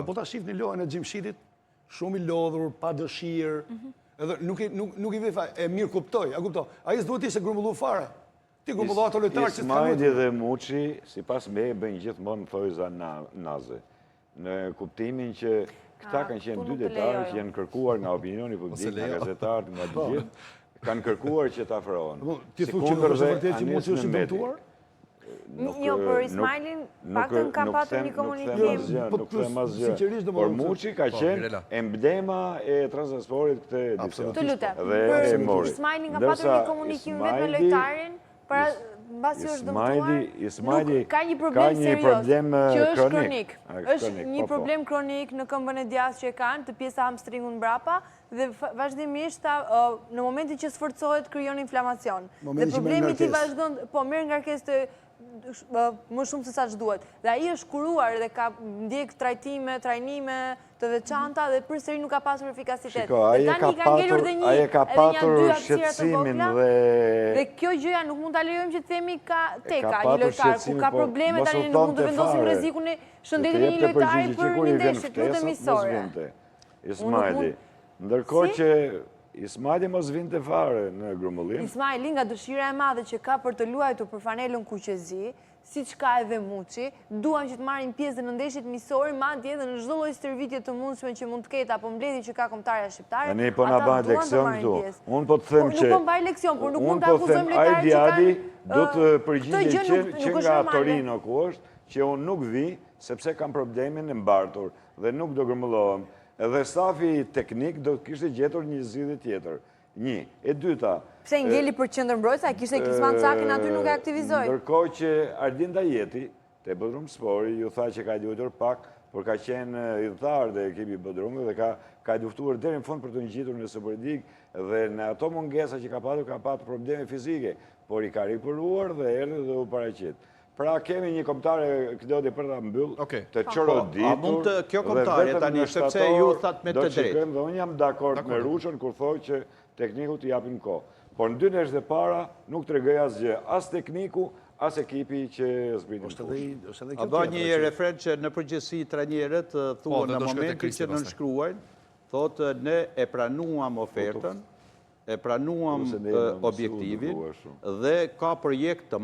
po ta shifni lojën e Gjimshitit, shumë i lodhur, pa dëshirë, edhe nuk i vefa, e mirë kuptoj, a i s'duhet ishte grumbullu fare. Ti grumbullu ato lojtarë që Ismaili dhe Muçi, si pas me e bëjnë gjithmonë thojza naze. Në kuptimin që këta kanë qenë dy detarë që janë kërkuar nga opinioni publik, nga gazetarët, nga të gjithë, kanë kërkuar që të afrohen. Ti thu që nuk është vërtet që Muçi është i dëmtuar? Jo, për Ismailin, paktën ka patur një komunikim. Nuk them asgjë. Por Muçi ka qenë emblema e Transasporit këtë edicion. Të lutem, për Ismailin ka patur një komunikim vetë me lojtarin, mbasi është dëmtuar, ka një problem serios, që është kronik. është një problem kronik në këmbën e djathtë që e kanë, të pjesa hamstringun mbrapa, dhe vazhdimisht në momentin që sforcohet krijon inflamacion. Dhe problemi ti vazhdon, po merr ngarkesë të më shumë se sa që duhet. Dhe ai është kuruar dhe ka ndjek trajnime të veçanta dhe përsëri nuk ka pasur efikasitet. Dhe tani ka ngelur dhe një dy hapësira të vogla. Dhe kjo gjëja nuk mund ta lejojmë që të themi ka një lojtar ku ka probleme tani nuk mund të vendosim rrezikun e shëndetit e një lojtari për një ndeshje, lutem miqësore. Ismaili. Ndërkohë që Ismaili mos vinte fare në grumbullim. Ismaili nga dëshira e madhe që ka për të luajtur për fanelën kuqezi, siç ka edhe Muçi, duan që të marrin pjesë në ndeshjet miqësore, madje edhe në çdo lloj stërvitje të mundshme që mund të ketë apo mbledhje që ka kombëtarja shqiptare. Ne po na bën leksion këtu. Unë po të them që nuk po mbaj leksion, por nuk mund ta akuzojmë lojtarin që Ajdiadi do të përgjigjë që nga Torino ku është, që unë nuk vi sepse kam problemin e mbartur dhe nuk do grumbullohem. Edhe stafi teknik do kishte gjetur një zgjidhje tjetër. Një. E dyta. Pse ngeli për qendërmbrojtës, kishte Kisman Cakin aty nuk e aktivizoi. Ndërkohë që Ardin Dajeti, te Bodrum Spori, ju tha që ka luajtur pak, por ka qenë idhëtar dhe ekipi i Bodrumit dhe ka luftuar deri në fund për të ngjitur në Superlig dhe në ato mungesa që ka patur probleme fizike, por i ka ripëruar dhe erdhi dhe u paraqit. Pra kemi një kombëtare këdodi për ta mbyll, të çoroditur. A mund kjo kombëtare tani sepse ju thatë me të drejtë. Dhe unë jam dakord me Ruçën kur thoj që tekniku t'i japin kohë. Por në dy ndeshjet e para nuk tregoi asgjë, as tekniku, as ekipi që zbritin fushë. A do një refren që në përgjithësi trajnerët thuan në momentin që nënshkruajnë, thotë ne e pranuam ofertën, e pranuam objektivin dhe ka projekt të